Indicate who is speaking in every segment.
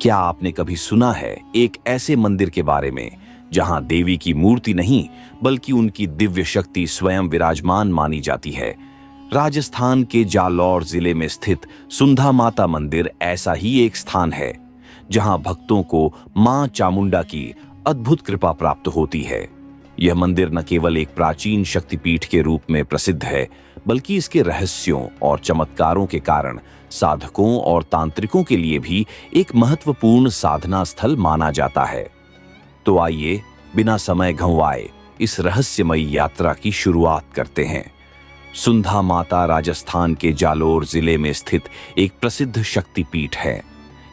Speaker 1: क्या आपने कभी सुना है एक ऐसे मंदिर के बारे में जहां देवी की मूर्ति नहीं बल्कि उनकी दिव्य शक्ति स्वयं विराजमान मानी जाती है? राजस्थान के जालौर जिले में स्थित सुंधा माता मंदिर ऐसा ही एक स्थान है जहां भक्तों को मां चामुंडा की अद्भुत कृपा प्राप्त होती है। यह मंदिर न केवल एक प्राचीन शक्तिपीठ के रूप में प्रसिद्ध है, बल्कि इसके रहस्यों और चमत्कारों के कारण साधकों और तांत्रिकों के लिए भी एक महत्वपूर्ण साधना स्थल माना जाता है। तो आइए बिना समय गंवाए इस रहस्यमयी यात्रा की शुरुआत करते हैं। सुंधा माता राजस्थान के जालोर जिले में स्थित एक प्रसिद्ध शक्तिपीठ है।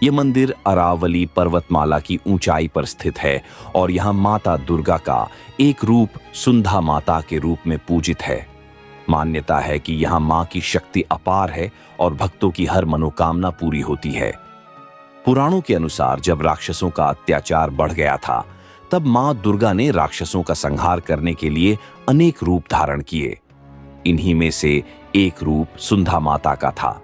Speaker 1: यह मंदिर अरावली पर्वतमाला की ऊंचाई पर स्थित है और यहाँ माता दुर्गा का एक रूप सुंधा माता के रूप में पूजित है। मान्यता है कि यहाँ मां की शक्ति अपार है और भक्तों की हर मनोकामना पूरी होती है। पुराणों के अनुसार जब राक्षसों का अत्याचार बढ़ गया था, तब मां दुर्गा ने राक्षसों का संहार करने के लिए अनेक रूप धारण किए। इन्हीं में से एक रूप सुंधा माता का था।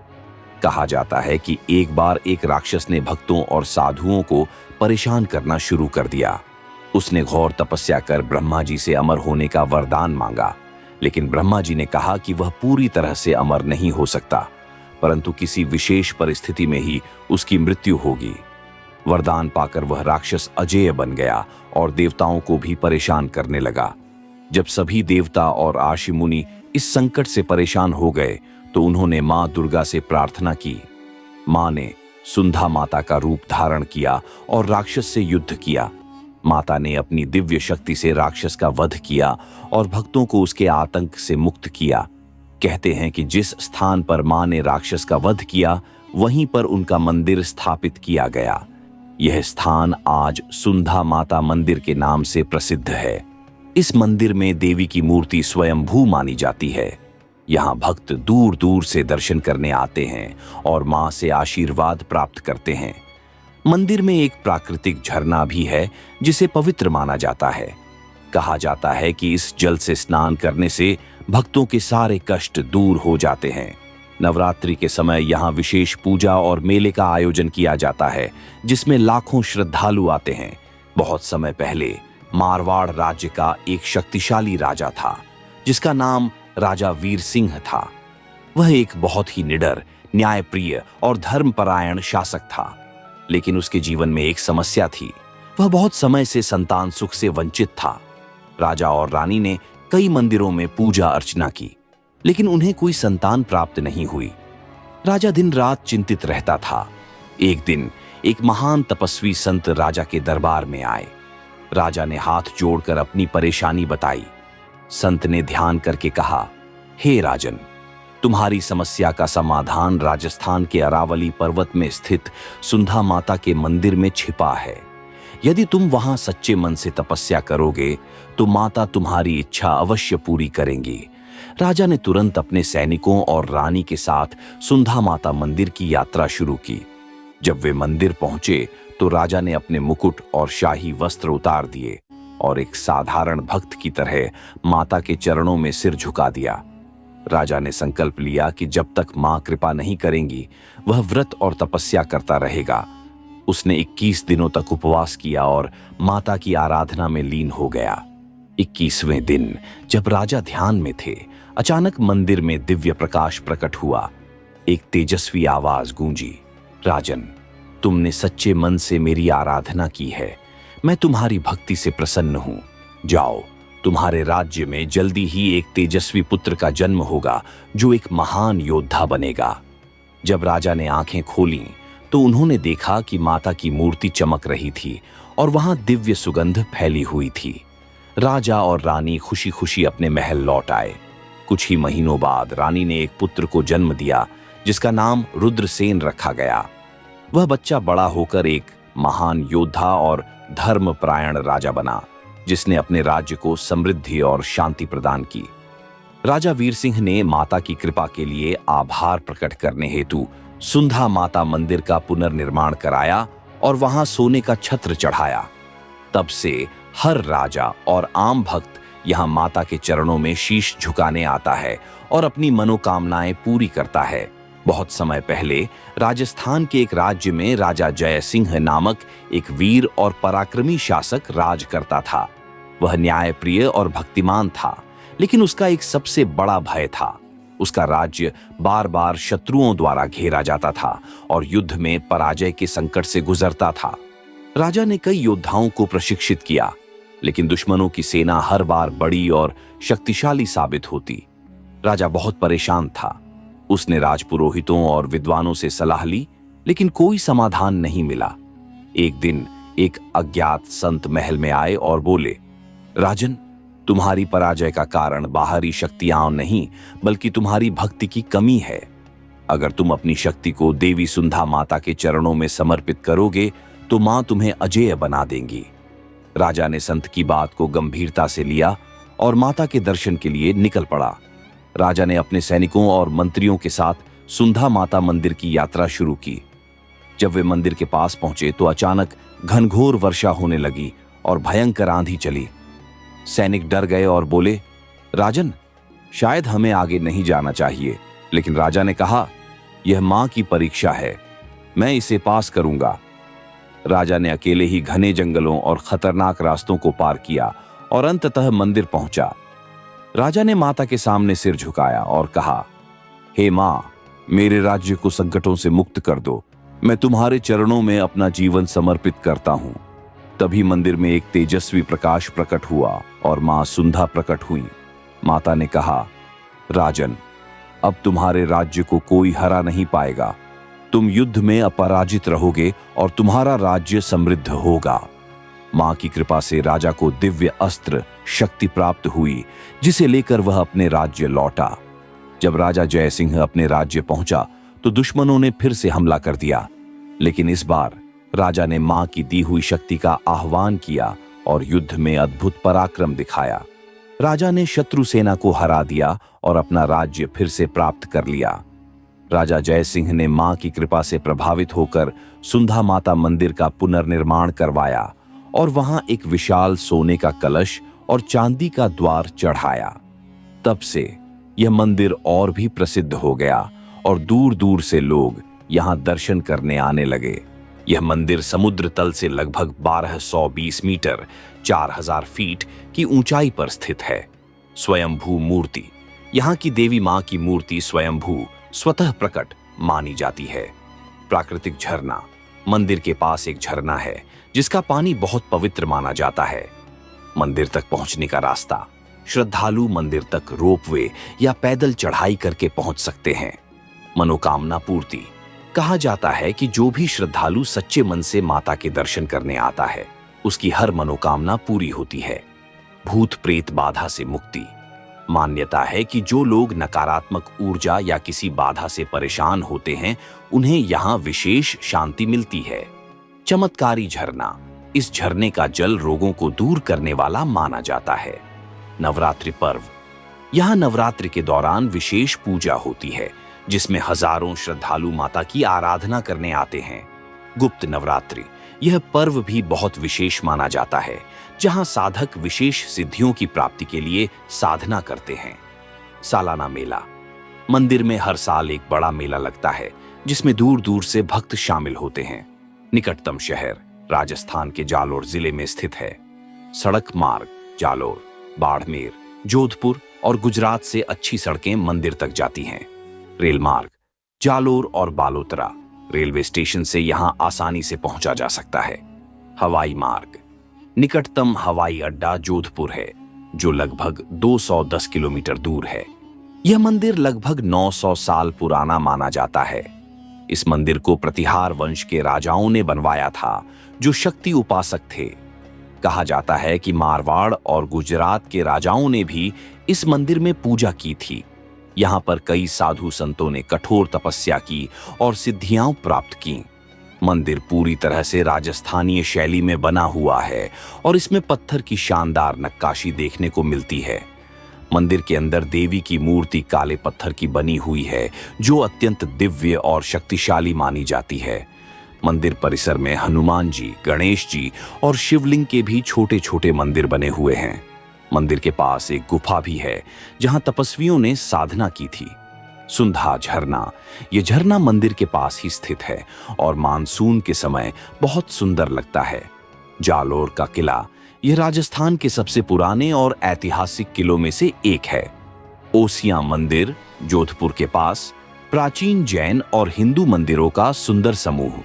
Speaker 1: कहा जाता है कि एक बार एक राक्षस ने भक्तों और साधुओं को परेशान करना शुरू कर दिया। उसने घोर तपस्या कर ब्रह्मा जी से अमर होने का वरदान मांगा, लेकिन ब्रह्मा जी ने कहा कि वह पूरी तरह से अमर नहीं हो सकता, परंतु किसी विशेष परिस्थिति में ही उसकी मृत्यु होगी। वरदान पाकर वह राक्षस अजेय बन गया और देवताओं को भी परेशान करने लगा। जब सभी देवता और आशी मुनि इस संकट से परेशान हो गए तो उन्होंने मां दुर्गा से प्रार्थना की। मां ने सुंधा माता का रूप धारण किया और राक्षस से युद्ध किया। माता ने अपनी दिव्य शक्ति से राक्षस का वध किया और भक्तों को उसके आतंक से मुक्त किया। कहते हैं कि जिस स्थान पर मां ने राक्षस का वध किया, वहीं पर उनका मंदिर स्थापित किया गया। यह स्थान आज सुंधा माता मंदिर के नाम से प्रसिद्ध है। इस मंदिर में देवी की मूर्ति स्वयंभू मानी जाती है। यहाँ भक्त दूर दूर से दर्शन करने आते हैं और मां से आशीर्वाद प्राप्त करते हैं। मंदिर में एक प्राकृतिक झरना भी है जिसे पवित्र माना जाता है। कहा जाता है कि इस जल से स्नान करने से भक्तों के सारे कष्ट दूर हो जाते हैं। नवरात्रि के समय यहाँ विशेष पूजा और मेले का आयोजन किया जाता है, जिसमें लाखों श्रद्धालु आते हैं। बहुत समय पहले मारवाड़ राज्य का एक शक्तिशाली राजा था, जिसका नाम राजा वीर सिंह था। वह एक बहुत ही निडर, न्यायप्रिय और धर्मपरायण शासक था, लेकिन उसके जीवन में एक समस्या थी। वह बहुत समय से संतान सुख से वंचित था। राजा और रानी ने कई मंदिरों में पूजा अर्चना की, लेकिन उन्हें कोई संतान प्राप्त नहीं हुई। राजा दिन रात चिंतित रहता था। एक दिन एक महान तपस्वी संत राजा के दरबार में आए। राजा ने हाथ जोड़कर अपनी परेशानी बताई। संत ने ध्यान करके कहा, हे राजन, तुम्हारी समस्या का समाधान राजस्थान के अरावली पर्वत में स्थित सुंधा माता के मंदिर में छिपा है। यदि तुम वहां सच्चे मन से तपस्या करोगे तो माता तुम्हारी इच्छा अवश्य पूरी करेंगी। राजा ने तुरंत अपने सैनिकों और रानी के साथ सुंधा माता मंदिर की यात्रा शुरू की। जब वे मंदिर पहुंचे तो राजा ने अपने मुकुट और शाही वस्त्र उतार दिए और एक साधारण भक्त की तरह माता के चरणों में सिर झुका दिया। राजा ने संकल्प लिया कि जब तक मां कृपा नहीं करेंगी, वह व्रत और तपस्या करता रहेगा। उसने 21 दिनों तक उपवास किया और माता की आराधना में लीन हो गया। 21वें दिन जब राजा ध्यान में थे, अचानक मंदिर में दिव्य प्रकाश प्रकट हुआ। एक तेजस्वी आवाज गूंजी, राजन, तुमने सच्चे मन से मेरी आराधना की है। मैं तुम्हारी भक्ति से प्रसन्न हूं। जाओ, तुम्हारे राज्य में जल्दी ही एक तेजस्वी पुत्र का जन्म होगा जो एक महान योद्धा बनेगा। जब राजा ने आंखें खोलीं तो उन्होंने देखा कि माता की मूर्ति चमक रही थी और वहां दिव्य सुगंध फैली हुई थी। राजा और रानी खुशी खुशी अपने महल लौट आए। कुछ ही महीनों बाद रानी ने एक पुत्र को जन्म दिया, जिसका नाम रुद्रसेन रखा गया। वह बच्चा बड़ा होकर एक महान योद्धा और धर्मपरायण राजा बना, जिसने अपने राज्य को समृद्धि और शांति प्रदान की। राजा वीर सिंह ने माता की कृपा के लिए आभार प्रकट करने हेतु सुंधा माता मंदिर का पुनर्निर्माण कराया और वहां सोने का छत्र चढ़ाया। तब से हर राजा और आम भक्त यहां माता के चरणों में शीश झुकाने आता है और अपनी मनोकामनाएं पूरी करता है। बहुत समय पहले राजस्थान के एक राज्य में राजा जय सिंह नामक एक वीर और पराक्रमी शासक राज करता था। वह न्यायप्रिय और भक्तिमान था, लेकिन उसका एक सबसे बड़ा भय था। उसका राज्य बार बार शत्रुओं द्वारा घेरा जाता था और युद्ध में पराजय के संकट से गुजरता था। राजा ने कई योद्धाओं को प्रशिक्षित किया, लेकिन दुश्मनों की सेना हर बार बड़ी और शक्तिशाली साबित होती। राजा बहुत परेशान था। उसने राजपुरोहितों और विद्वानों से सलाह ली, लेकिन कोई समाधान नहीं मिला। एक दिन एक अज्ञात संत महल में आए और बोले, राजन, तुम्हारी पराजय का कारण बाहरी शक्तियां नहीं, बल्कि तुम्हारी भक्ति की कमी है। अगर तुम अपनी शक्ति को देवी सुंधा माता के चरणों में समर्पित करोगे तो मां तुम्हें अजेय बना देंगी। राजा ने संत की बात को गंभीरता से लिया और माता के दर्शन के लिए निकल पड़ा। राजा ने अपने सैनिकों और मंत्रियों के साथ सुंधा माता मंदिर की यात्रा शुरू की। जब वे मंदिर के पास पहुंचे तो अचानक घनघोर वर्षा होने लगी और भयंकर आंधी चली। सैनिक डर गए और बोले, राजन, शायद हमें आगे नहीं जाना चाहिए। लेकिन राजा ने कहा, यह मां की परीक्षा है, मैं इसे पास करूंगा। राजा ने अकेले ही घने जंगलों और खतरनाक रास्तों को पार किया और अंततः मंदिर पहुंचा। राजा ने माता के सामने सिर झुकाया और कहा, हे मां, मेरे राज्य को संकटों से मुक्त कर दो। मैं तुम्हारे चरणों में अपना जीवन समर्पित करता हूं। तभी मंदिर में एक तेजस्वी प्रकाश प्रकट हुआ और मां सुंधा प्रकट हुई। माता ने कहा, राजन, अब तुम्हारे राज्य को कोई हरा नहीं पाएगा। तुम युद्ध में अपराजित रहोगे और तुम्हारा राज्य समृद्ध होगा। मां की कृपा से राजा को दिव्य अस्त्र शक्ति प्राप्त हुई, जिसे लेकर वह अपने राज्य लौटा। जब राजा जय सिंह अपने राज्य पहुंचा तो दुश्मनों ने फिर से हमला कर दिया, लेकिन इस बार राजा ने मां की दी हुई शक्ति का आह्वान किया और युद्ध में अद्भुत पराक्रम दिखाया। राजा ने शत्रु सेना को हरा दिया और अपना राज्य फिर से प्राप्त कर लिया। राजा जय सिंह ने मां की कृपा से प्रभावित होकर सुंधा माता मंदिर का पुनर्निर्माण करवाया और वहां एक विशाल सोने का कलश और चांदी का द्वार चढ़ाया। तब से यह मंदिर और भी प्रसिद्ध हो गया और दूर दूर से लोग यहां दर्शन करने आने लगे। यह मंदिर समुद्र तल से लगभग 1220 मीटर 4000 फीट की ऊंचाई पर स्थित है। स्वयंभू मूर्ति, यहाँ की देवी मां की मूर्ति स्वयंभू स्वतः प्रकट मानी जाती है। प्राकृतिक झरना, मंदिर के पास एक झरना है जिसका पानी बहुत पवित्र माना जाता है। मंदिर तक पहुंचने का रास्ता, श्रद्धालु मंदिर तक रोपवे या पैदल चढ़ाई करके पहुंच सकते हैं। मनोकामना पूर्ति, कहा जाता है कि जो भी श्रद्धालु सच्चे मन से माता के दर्शन करने आता है, उसकी हर मनोकामना पूरी होती है। भूत प्रेत बाधा से मुक्ति, मान्यता है कि जो लोग नकारात्मक ऊर्जा या किसी बाधा से परेशान होते हैं, उन्हें यहाँ विशेष शांति मिलती है। चमत्कारी झरना, इस झरने का जल रोगों को दूर करने वाला माना जाता है। नवरात्रि पर्व, यहाँ नवरात्रि के दौरान विशेष पूजा होती है जिसमें हजारों श्रद्धालु माता की आराधना करने आते हैं। गुप्त नवरात्रि, यह पर्व भी बहुत विशेष माना जाता है जहां साधक विशेष सिद्धियों की प्राप्ति के लिए साधना करते हैं। सालाना मेला, मंदिर में हर साल एक बड़ा मेला लगता है जिसमें दूर दूर से भक्त शामिल होते हैं। निकटतम शहर राजस्थान के जालोर जिले में स्थित है। सड़क मार्ग, जालोर, बाड़मेर, जोधपुर और गुजरात से अच्छी सड़कें मंदिर तक जाती हैं। रेल मार्ग, जालोर और बालोतरा रेलवे स्टेशन से यहां आसानी से पहुंचा जा सकता है। हवाई मार्ग, निकटतम हवाई अड्डा जोधपुर है जो लगभग 210 किलोमीटर दूर है। यह मंदिर लगभग 900 साल पुराना माना जाता है। इस मंदिर को प्रतिहार वंश के राजाओं ने बनवाया था जो शक्ति उपासक थे। कहा जाता है कि मारवाड़ और गुजरात के राजाओं ने भी इस मंदिर में पूजा की थी। यहाँ पर कई साधु संतों ने कठोर तपस्या की और सिद्धियां प्राप्त की। मंदिर पूरी तरह से राजस्थानीय शैली में बना हुआ है और इसमें पत्थर की शानदार नक्काशी देखने को मिलती है। मंदिर के अंदर देवी की मूर्ति काले पत्थर की बनी हुई है जो अत्यंत दिव्य और शक्तिशाली मानी जाती है। मंदिर परिसर में हनुमान जी, गणेश जी और शिवलिंग के भी छोटे छोटे मंदिर बने हुए हैं। मंदिर के पास एक गुफा भी है जहां तपस्वियों ने साधना की थी। सुंधा झरना। यह झरना मंदिर के पास ही स्थित है और मानसून के समय बहुत सुंदर लगता है। जालोर का किला यह राजस्थान के सबसे पुराने और ऐतिहासिक किलों में से एक है। ओसियां मंदिर जोधपुर के पास प्राचीन जैन और हिंदू मंदिरों का सुंदर समूह।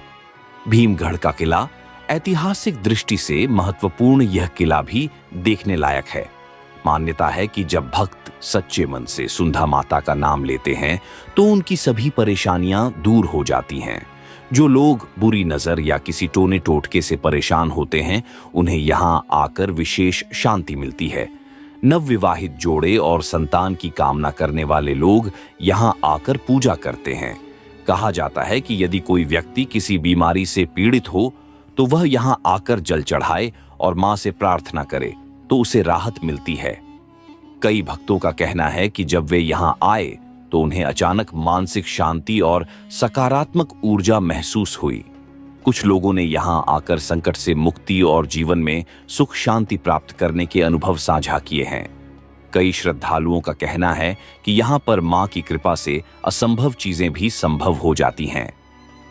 Speaker 1: भीमगढ़ का किला ऐतिहासिक दृष्टि से महत्वपूर्ण, यह किला भी देखने लायक है। मान्यता है कि जब भक्त सच्चे मन से सुंधा माता का नाम लेते हैं तो उनकी सभी परेशानियां दूर हो जाती हैं। जो लोग बुरी नजर या किसी टोने टोटके से परेशान होते हैं, उन्हें यहां आकर विशेष शांति मिलती है। नवविवाहित जोड़े और संतान की कामना करने वाले लोग यहां आकर पूजा करते हैं। कहा जाता है कि यदि कोई व्यक्ति किसी बीमारी से पीड़ित हो तो वह यहां आकर जल चढ़ाए और मां से प्रार्थना करे तो उसे राहत मिलती है। कई भक्तों का कहना है कि जब वे यहां आए तो उन्हें अचानक मानसिक शांति और सकारात्मक ऊर्जा महसूस हुई। कुछ लोगों ने यहां आकर संकट से मुक्ति और जीवन में सुख शांति प्राप्त करने के अनुभव साझा किए हैं। कई श्रद्धालुओं का कहना है कि यहां पर मां की कृपा से असंभव चीजें भी संभव हो जाती हैं।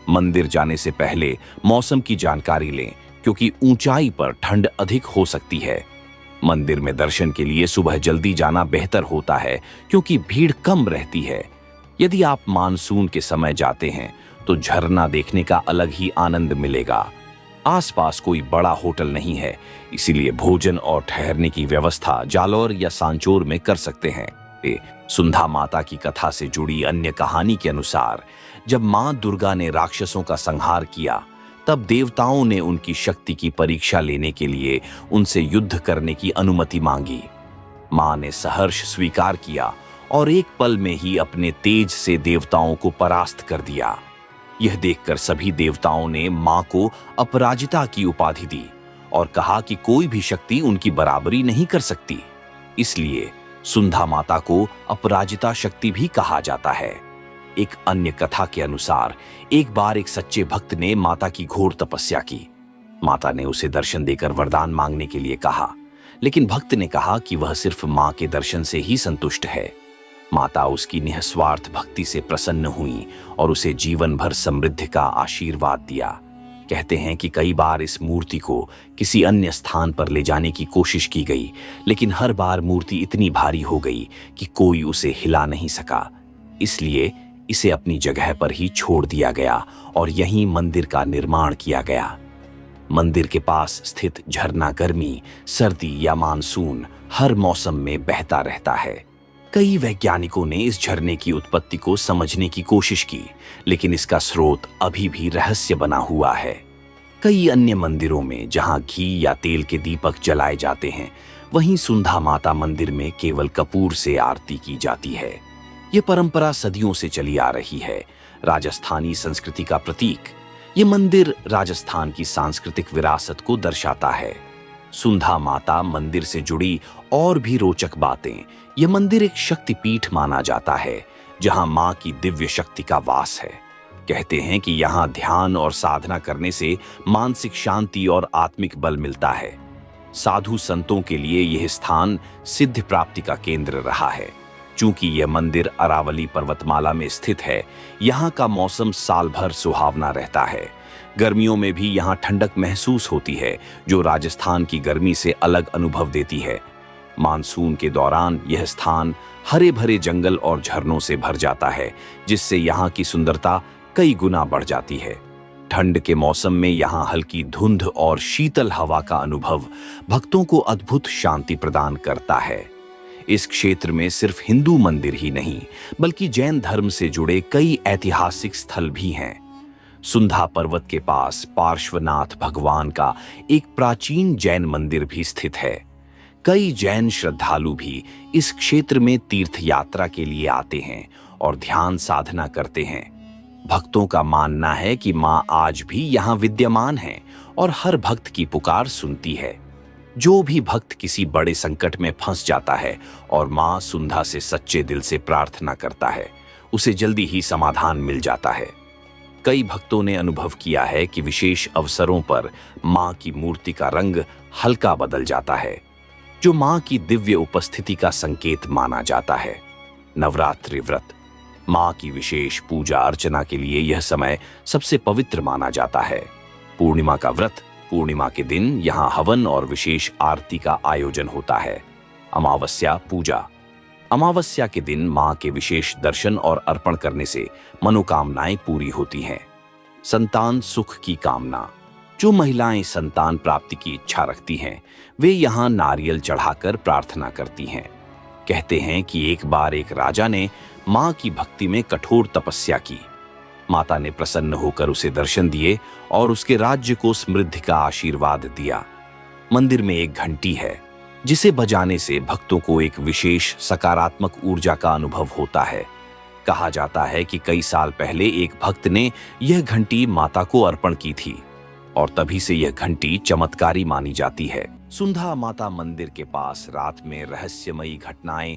Speaker 1: मंदिर जाने से पहले मौसम की जानकारी लें, क्योंकि ऊंचाई पर ठंड अधिक हो सकती है। मंदिर में दर्शन के लिए सुबह जल्दी जाना बेहतर होता है, क्योंकि भीड़ कम रहती है। यदि आप मानसून के समय जाते हैं तो झरना देखने का अलग ही आनंद मिलेगा। आसपास कोई बड़ा होटल नहीं है, इसीलिए भोजन और ठहरने की व्यवस्था जालोर या सांचौर में कर सकते हैं। सुंधा माता की कथा से जुड़ी अन्य कहानी के अनुसार, जब मां दुर्गा ने राक्षसों का संहार किया, तब देवताओं ने उनकी शक्ति की परीक्षा लेने के लिए उनसे युद्ध करने की अनुमति मांगी। मां ने सहर्ष स्वीकार किया और एक पल में ही अपने तेज से देवताओं को परास्त कर दिया। यह देखकर सभी देवताओं ने मां को अपराजिता की उपाधि दी और कहा कि कोई भी शक्ति उनकी बराबरी नहीं कर सकती। इसलिए सुंधा माता को अपराजिता शक्ति भी कहा जाता है। एक अन्य कथा के अनुसार, एक बार एक सच्चे भक्त ने माता की घोर तपस्या की। माता ने उसे दर्शन देकर वरदान मांगने के लिए कहा, लेकिन भक्त ने कहा कि वह सिर्फ मां के दर्शन से ही संतुष्ट है। माता उसकी निस्वार्थ भक्ति से प्रसन्न हुई और उसे जीवन भर समृद्धि का आशीर्वाद दिया। कहते हैं कि कई बार इस मूर्ति को किसी अन्य स्थान पर ले जाने की कोशिश की गई, लेकिन हर बार मूर्ति इतनी भारी हो गई कि कोई उसे हिला नहीं सका। इसलिए इसे अपनी जगह पर ही छोड़ दिया गया और यहीं मंदिर का निर्माण किया गया। मंदिर के पास स्थित झरना गर्मी, सर्दी या मानसून हर मौसम में बहता रहता है। कई वैज्ञानिकों ने इस झरने की उत्पत्ति को समझने की कोशिश की, लेकिन इसका स्रोत अभी भी रहस्य बना हुआ है। कई अन्य मंदिरों में जहां घी या तेल के दीपक जलाए जाते हैं, वहीं सुंधा माता मंदिर में केवल कपूर से आरती की जाती है। यह परंपरा सदियों से चली आ रही है, राजस्थानी संस्कृति का प्रतीक। ये मंदिर राजस्थान की सांस्कृतिक विरासत को दर्शाता है। सुंधा माता मंदिर से जुड़ी और भी रोचक बातें। यह मंदिर एक शक्तिपीठ माना जाता है, जहां मां की दिव्य शक्ति का वास है। कहते हैं कि यहां ध्यान और साधना करने से मानसिक शांति और आत्मिक बल मिलता है। साधु संतों के लिए यह स्थान सिद्ध प्राप्ति का केंद्र रहा है। चूंकि यह मंदिर अरावली पर्वतमाला में स्थित है, यहाँ का मौसम साल भर सुहावना रहता है। गर्मियों में भी यहाँ ठंडक महसूस होती है, जो राजस्थान की गर्मी से अलग अनुभव देती है। मानसून के दौरान यह स्थान हरे भरे जंगल और झरनों से भर जाता है, जिससे यहाँ की सुंदरता कई गुना बढ़ जाती है। ठंड के मौसम में यहाँ हल्की धुंध और शीतल हवा का अनुभव भक्तों को अद्भुत शांति प्रदान करता है। इस क्षेत्र में सिर्फ हिंदू मंदिर ही नहीं, बल्कि जैन धर्म से जुड़े कई ऐतिहासिक स्थल भी हैं। सुंधा पर्वत के पास पार्श्वनाथ भगवान का एक प्राचीन जैन मंदिर भी स्थित है। कई जैन श्रद्धालु भी इस क्षेत्र में तीर्थ यात्रा के लिए आते हैं और ध्यान साधना करते हैं। भक्तों का मानना है कि मां आज भी यहाँ विद्यमान है और हर भक्त की पुकार सुनती है। जो भी भक्त किसी बड़े संकट में फंस जाता है और मां सुंधा से सच्चे दिल से प्रार्थना करता है, उसे जल्दी ही समाधान मिल जाता है। कई भक्तों ने अनुभव किया है कि विशेष अवसरों पर मां की मूर्ति का रंग हल्का बदल जाता है, जो मां की दिव्य उपस्थिति का संकेत माना जाता है। नवरात्रि व्रत। माँ की विशेष पूजा अर्चना के लिए यह समय सबसे पवित्र माना जाता है। पूर्णिमा का व्रत, पूर्णिमा के दिन यहाँ हवन और विशेष आरती का आयोजन होता है। अमावस्या पूजा, अमावस्या के दिन माँ के विशेष दर्शन और अर्पण करने से मनोकामनाएं पूरी होती हैं। संतान सुख की कामना, जो महिलाएं संतान प्राप्ति की इच्छा रखती हैं, वे यहाँ नारियल चढ़ाकर प्रार्थना करती हैं। कहते हैं कि एक बार एक राजा ने माँ की भक्ति में कठोर तपस्या की। माता ने प्रसन्न होकर उसे दर्शन दिए और उसके राज्य को समृद्धि का आशीर्वाद दिया। मंदिर में एक घंटी है, जिसे बजाने से भक्तों को एक विशेष सकारात्मक ऊर्जा का अनुभव होता है। कहा जाता है कि कई साल पहले एक भक्त ने यह घंटी माता को अर्पण की थी और तभी से यह घंटी चमत्कारी मानी जाती है। सुंधा माता मंदिर के पास रात में रहस्यमयी घटनाएं,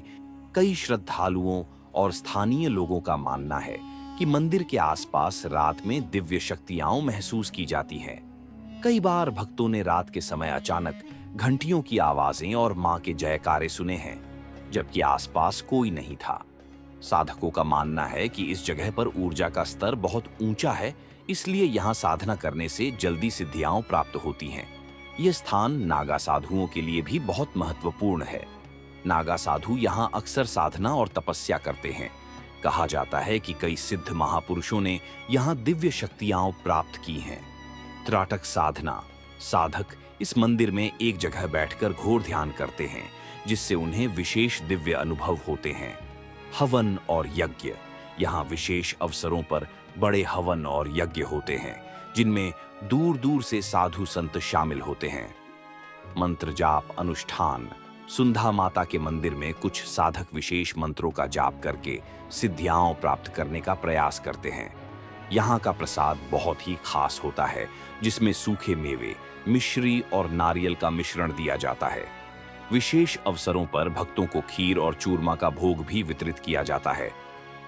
Speaker 1: कई श्रद्धालुओं और स्थानीय लोगों का मानना है कि मंदिर के आसपास रात में दिव्य शक्तियां महसूस की जाती हैं। कई बार भक्तों ने रात के समय अचानक घंटियों की आवाजें और मां के जयकारे सुने हैं, जबकि आसपास कोई नहीं था। साधकों का मानना है कि इस जगह पर ऊर्जा का स्तर बहुत ऊंचा है, इसलिए यहाँ साधना करने से जल्दी सिद्धियां प्राप्त होती हैं। यह स्थान नागा साधुओं के लिए भी बहुत महत्वपूर्ण है। नागा साधु यहाँ अक्सर साधना और तपस्या करते हैं। कहा जाता है कि कई सिद्ध महापुरुषों ने यहाँ दिव्य शक्तियां प्राप्त की हैं। त्राटक साधना, साधक इस मंदिर में एक जगह बैठकर घोर ध्यान करते हैं, जिससे उन्हें विशेष दिव्य अनुभव होते हैं। हवन और यज्ञ, यहाँ विशेष अवसरों पर बड़े हवन और यज्ञ होते हैं, जिनमें दूर दूर से साधु संत शामिल होते हैं। मंत्र जाप अनुष्ठान, सुंधा माता के मंदिर में कुछ साधक विशेष मंत्रों का जाप करके सिद्धियां प्राप्त करने का प्रयास करते हैं। यहाँ का प्रसाद बहुत ही खास होता है, जिसमें सूखे मेवे, मिश्री और नारियल का मिश्रण दिया जाता है। विशेष अवसरों पर भक्तों को खीर और चूरमा का भोग भी वितरित किया जाता है।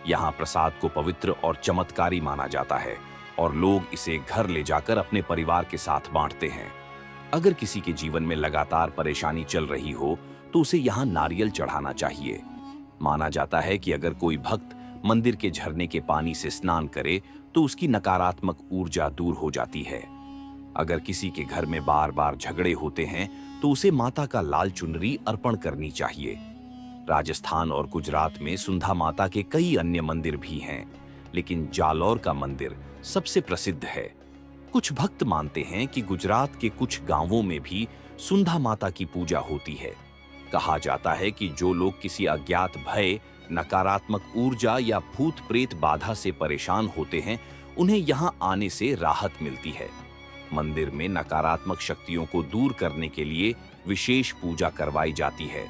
Speaker 1: यहाँ प्रसाद को पवित्र और चमत्कारी माना जाता है और लोग इसे घर ले जाकर अपने परिवार के साथ बांटते हैं। अगर किसी के जीवन में लगातार परेशानी चल रही हो तो उसे यहाँ नारियल चढ़ाना चाहिए। माना जाता है कि अगर कोई भक्त मंदिर के झरने के पानी से स्नान करे तो उसकी नकारात्मक ऊर्जा दूर हो जाती है। अगर किसी के घर में बार बार झगड़े होते हैं तो उसे माता का लाल चुनरी अर्पण करनी चाहिए। राजस्थान और गुजरात में सुंधा माता के कई अन्य मंदिर भी हैं, लेकिन जालौर का मंदिर सबसे प्रसिद्ध है। कुछ भक्त मानते हैं कि गुजरात के कुछ गांवों में भी सुंधा माता की पूजा होती है। कहा जाता है कि जो लोग किसी अज्ञात भय, नकारात्मक ऊर्जा या भूत प्रेत बाधा से परेशान होते हैं, उन्हें यहाँ आने से राहत मिलती है। मंदिर में नकारात्मक शक्तियों को दूर करने के लिए विशेष पूजा करवाई जाती है।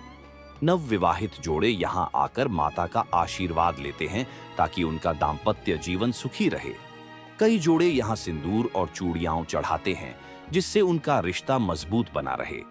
Speaker 1: नवविवाहित जोड़े यहाँ आकर माता का आशीर्वाद लेते हैं ताकि उनका दाम्पत्य जीवन सुखी रहे। कई जोड़े यहाँ सिंदूर और चूड़ियां चढ़ाते हैं, जिससे उनका रिश्ता मजबूत बना रहे।